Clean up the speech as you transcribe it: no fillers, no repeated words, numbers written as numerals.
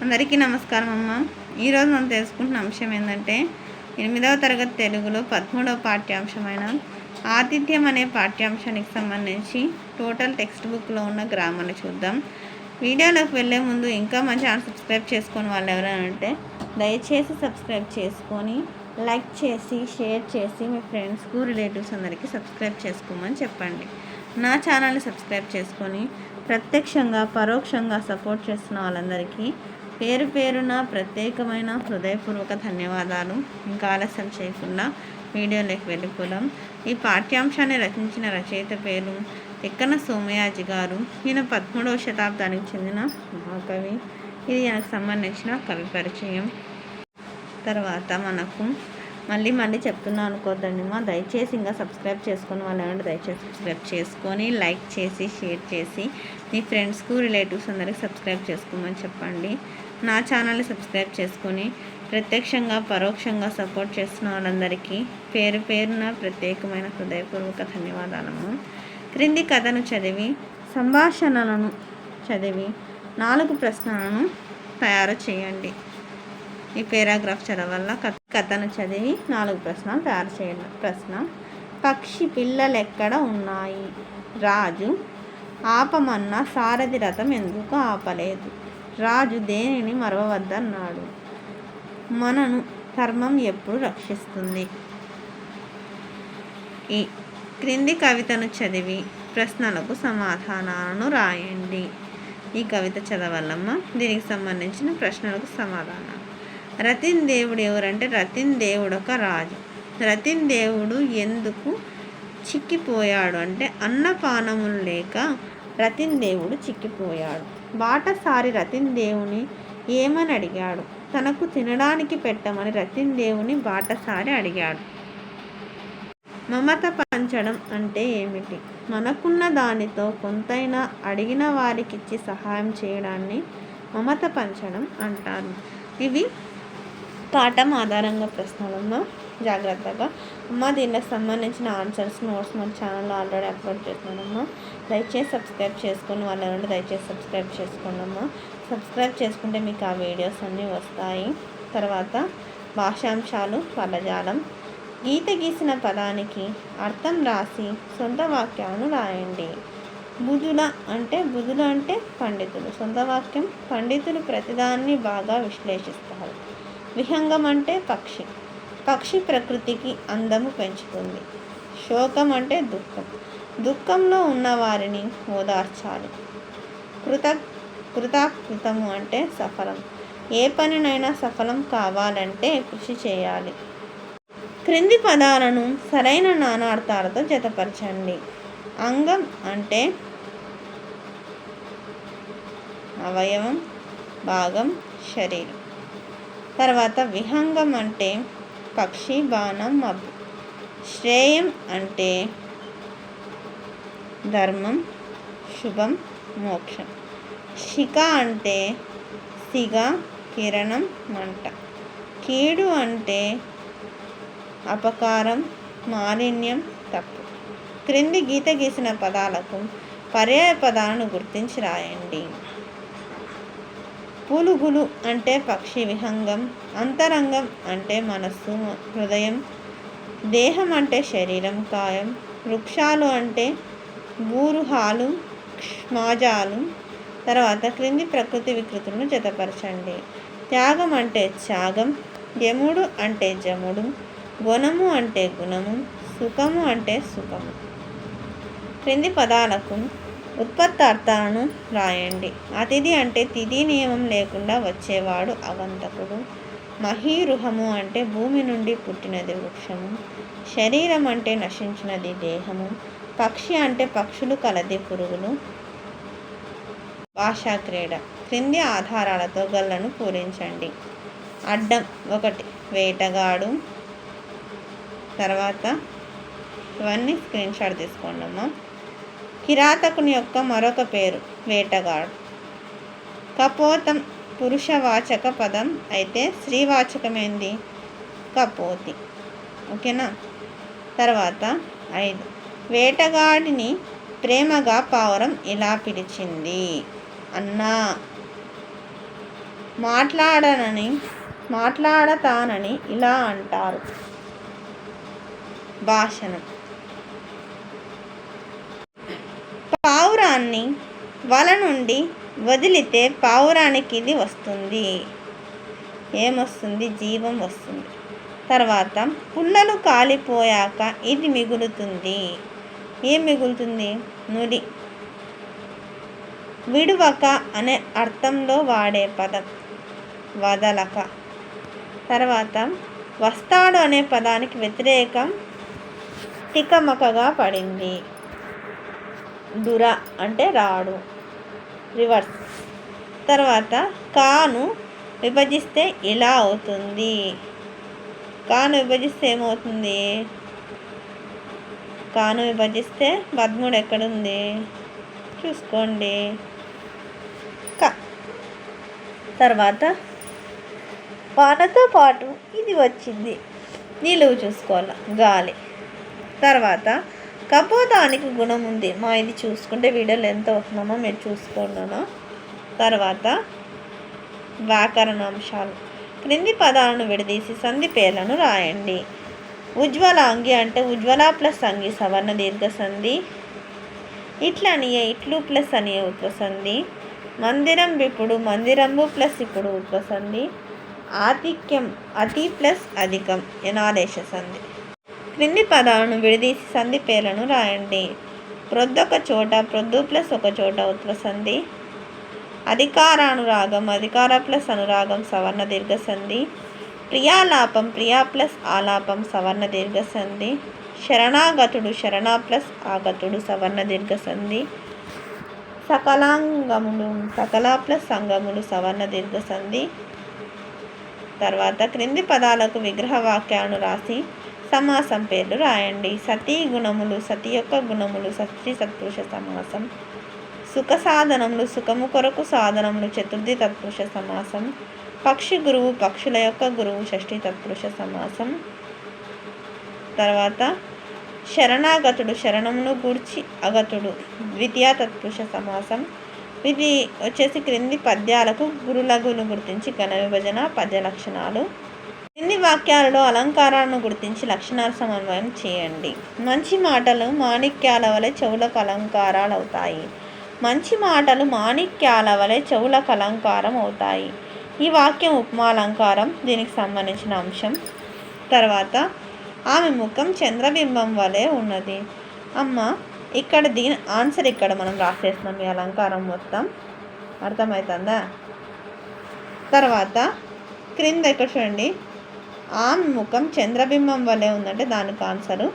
అందరికీ నమస్కారం అమ్మ. ఈరోజు మనం తెలుసుకుంటున్న అంశం ఏంటంటే 8వ తరగతి తెలుగులో 13వ పాఠ్యాంశమైన ఆతిథ్యం అనే పాఠ్యాంశానికి సంబంధించి టోటల్ టెక్స్ట్ బుక్లో ఉన్న గ్రామర్ని చూద్దాం. వీడియోలోకి వెళ్ళే ముందు ఇంకా మన ఛానల్ సబ్స్క్రైబ్ చేసుకొని వాళ్ళు ఎవరైనా అంటే దయచేసి సబ్స్క్రైబ్ చేసుకొని లైక్ చేసి షేర్ చేసి మీ ఫ్రెండ్స్కు రిలేటివ్స్ అందరికీ సబ్స్క్రైబ్ చేసుకోమని చెప్పండి. నా ఛానల్ని సబ్స్క్రైబ్ చేసుకొని ప్రత్యక్షంగా పరోక్షంగా సపోర్ట్ చేస్తున్న వాళ్ళందరికీ పేరు పేరున ప్రత్యేకమైన హృదయపూర్వక ధన్యవాదాలు. ఇంకా ఆలస్యం చేయకుండా వీడియోలోకి వెళ్ళిపోదాం. ఈ పాఠ్యాంశాన్ని రచించిన రచయిత పేరు తిక్కన సోమయాజి గారు. ఈయన 13వ శతాబ్దానికి చెందిన మహాకవి. ఇది ఈయనకు సంబంధించిన కవి పరిచయం. తర్వాత మనకు మళ్ళీ చెప్తున్నా అనుకోద్దండి మా, దయచేసి ఇంకా సబ్స్క్రైబ్ చేసుకొని వాళ్ళు ఏమంటే దయచేసి సబ్స్క్రైబ్ చేసుకొని లైక్ చేసి షేర్ చేసి మీ ఫ్రెండ్స్కు రిలేటివ్స్ అందరికి సబ్స్క్రైబ్ చేసుకోమని చెప్పండి. నా ఛానల్ని సబ్స్క్రైబ్ చేసుకొని ప్రత్యక్షంగా పరోక్షంగా సపోర్ట్ చేస్తున్న వాళ్ళందరికీ పేరు పేరున ప్రత్యేకమైన హృదయపూర్వక ధన్యవాదాలము. క్రింది కథను చదివి సంభాషణలను చదివి 4 ప్రశ్నలను తయారు చేయండి. ఈ పేరాగ్రాఫ్ చదవల్ల కథను చదివి 4 ప్రశ్నలు తయారు చేయండి. ప్రశ్న: పక్షి పిల్లలెక్కడ ఉన్నాయి? రాజు: ఆపమన్న సారథి రథం ఎందుకు ఆపలేదు? రాజు దేనిని మరవవద్దన్నాడు? మనను ధర్మం ఎప్పుడు రక్షిస్తుంది? ఈ క్రింది కవితను చదివి ప్రశ్నలకు సమాధానాలను రాయండి. ఈ కవిత చదవాలమ్మ. దీనికి సంబంధించిన ప్రశ్నలకు సమాధానం. రతిన్ దేవుడు ఎవరంటే రతిన్ దేవుడు ఒక రాజు. రతిన్ దేవుడు ఎందుకు చిక్కిపోయాడు అంటే అన్నపానములు లేక రతిన్ దేవుడు చిక్కిపోయాడు. బాటసారి రతిన్ దేవుని ఏమని అడిగాడు? తనకు తినడానికి పెట్టమని రతిన్ దేవుని బాటసారి అడిగాడు. మమత పంచడం అంటే ఏమిటి? మనకున్న దానితో కొంతైనా అడిగిన వారికిచ్చి సహాయం చేయడాన్ని మమత పంచడం అంటారు. ఇవి పాఠం ఆధారంగా ప్రశ్నలమ్మ. జాగ్రత్తగా అమ్మ. దీనికి సంబంధించిన ఆన్సర్స్ నోట్స్ మన ఛానల్లో ఆల్రెడీ అప్లోడ్ చేస్తున్నానమ్మా. దయచేసి సబ్స్క్రైబ్ చేసుకొని వాళ్ళు ఎవరంటే దయచేసి సబ్స్క్రైబ్ చేసుకోండమ్మా. సబ్స్క్రైబ్ చేసుకుంటే మీకు ఆ వీడియోస్ అన్నీ వస్తాయి. తర్వాత భాషాంశాలు, పదజాలం. గీత గీసిన పదానికి అర్థం రాసి సొంత వాక్యాలను రాయండి. బుధుల అంటే పండితులు. సొంత వాక్యం: పండితులు ప్రతిదాన్ని బాగా విశ్లేషిస్తారు. విహంగం అంటే పక్షి. పక్షి ప్రకృతికి అందము పెంచుతుంది. శోకం అంటే దుఃఖం. దుఃఖంలో ఉన్న వారిని ఓదార్చాలి. కృతము అంటే సఫలం. ఏ పనినైనా సఫలం కావాలంటే కృషి చేయాలి. క్రింది పదాలను సరైన నానార్థాలతో జతపరచండి. అంగం అంటే అవయవం, భాగం, శరీరం. తర్వాత విహంగం అంటే పక్షి, బాణం, మబ్బు. శ్రేయం అంటే ధర్మం, శుభం, మోక్షం. శిఖ అంటే సిగ, కిరణం, మంట. కీడు అంటే అపకారం, మాలిన్యం, తప్పు. క్రింది గీత గీసిన పదాలకు పర్యాయ పదాలను గుర్తించి రాయండి. పులుగులు అంటే పక్షి, విహంగం. అంతరంగం అంటే మనస్సు, హృదయం. దేహం అంటే శరీరం, కాయం. వృక్షాలు అంటే బూరుహాలు, క్షమాజాలు. తర్వాత క్రింది ప్రకృతి వికృతులను జతపరచండి. త్యాగం అంటే త్యాగం. యముడు అంటే జముడు. గుణము అంటే గుణము. సుఖము అంటే సుఖము. క్రింది పదాలకు ఉత్పత్తార్థాలను రాయండి. అతిథి అంటే తిథి నియమం లేకుండా వచ్చేవాడు అగంతకుడు. మహీరుహము అంటే భూమి నుండి పుట్టినది వృక్షము. శరీరం అంటే నశించినది దేహము. పక్షి అంటే పక్షులు కలది పురుగులు. భాషా క్రీడ. క్రింది ఆధారాలతో గళ్ళను పూరించండి. అడ్డం: 1 వేటగాడు. తర్వాత ఇవన్నీ స్క్రీన్ షాట్ తీసుకోండి అమ్మా. కిరాతకుని యొక్క మరొక పేరు వేటగాడు. కపోతం పురుషవాచక పదం అయితే స్త్రీవాచకమైంది కపోతి. ఓకేనా. తర్వాత 5 వేటగాడిని ప్రేమగా పావురం ఇలా పిలిచింది. అన్నా. మాట్లాడతానని ఇలా అంటారు. భాషణం. పావురాన్ని వల నుండి వదిలితే పావురానికి ఇది వస్తుంది. ఏమొస్తుంది? జీవం వస్తుంది. తర్వాత పుల్లలు కాలిపోయాక ఇది మిగులుతుంది. ఏం మిగులుతుంది? నుడి. విడువక అనే అర్థంలో వాడే పదం వదలక. తర్వాత వస్తాడు అనే పదానికి వ్యతిరేకం తికమకగా పడింది. దుర అంటే రాడు, రివర్స్. తర్వాత కాను విభజిస్తే ఇలా అవుతుంది. కాను విభజిస్తే ఏమవుతుంది? కాను విభజిస్తే పదమూడు ఎక్కడుంది చూసుకోండి. తర్వాత వానతో పాటు ఇది వచ్చింది. నిలువు చూసుకోవాలి, గాలి. తర్వాత కపోతానికి గుణం ఉంది. ఇది చూసుకుంటే వీడియోలో ఎంత అవుతున్నామో మీరు చూసుకున్నాను. తర్వాత వ్యాకరణాంశాలు. క్రింది పదాలను విడదీసి సంధి పేర్లను రాయండి. ఉజ్వలాంగి అంటే ఉజ్వల ప్లస్ అంగి సవర్ణ దీర్ఘ సంధి. ఇట్లనియే ఇట్లు ప్లస్ అనియే ఉత్వసంధి. మందిరం విప్పుడు మందిరంబు ప్లస్ ఇప్పుడు ఉత్వసంధి. ఆతిథ్యం అతి ప్లస్ అధికం యనాదేశ సంధి. క్రింది పదాలను విడదీసి సంధి పేర్లను రాయండి. ప్రొద్దొక చోట ప్రొద్దు ప్లస్ ఒక చోట ఉత్వసంధి. అధికారానురాగం అధికార ప్లస్ అనురాగం సవర్ణ దీర్ఘ సంధి. ప్రియాలాపం ప్రియా ప్లస్ ఆలాపం సవర్ణ దీర్ఘ సంధి. శరణాగతుడు శరణ ప్లస్ ఆగతుడు సవర్ణ దీర్ఘ సంధి. సకలాంగములు సకల ప్లస్ సంగములు సవర్ణ దీర్ఘ సంధి. తర్వాత క్రింది పదాలకు విగ్రహ వాక్యాలను రాసి సమాసం పేర్లు రాయండి. సతీ గుణములు సతి యొక్క గుణములు షష్ఠీ తత్పురుష సమాసం. సుఖ సాధనములు సుఖము కొరకు సాధనములు చతుర్థి తత్పురుష సమాసం. పక్షి గురువు పక్షుల యొక్క గురువు షష్ఠీ తత్పురుష సమాసం. తర్వాత శరణాగతుడు శరణమును గూర్చి అగతుడు ద్వితీయ తత్పురుష సమాసం. ఇది వచ్చేసి క్రింది పద్యాలకు గురులగును గుర్తించి ఘన విభజన పద్య లక్షణాలు. క్రింది వాక్యాలలో అలంకారాలను గుర్తించి లక్షణాల సమన్వయం చేయండి. మంచి మాటలు మాణిక్యాల వలె చెవులకు అలంకారాలు అవుతాయి. మంచి మాటలు మాణిక్యాల వలె చెవులకు అలంకారం అవుతాయి. ఈ వాక్యం ఉపమాలంకారం, దీనికి సంబంధించిన అంశం. తర్వాత ఆమె ముఖం చంద్రబింబం వలె ఉన్నది. అమ్మ ఇక్కడ దీని ఆన్సర్ ఇక్కడ మనం రాసేస్తున్నాం. ఈ అలంకారం మొత్తం అర్థమవుతుందా? తర్వాత క్రింద ఇక్కడ చూడండి, ఆమె ముఖం చంద్రబింబం వలె ఉందంటే దానికి ఆన్సరు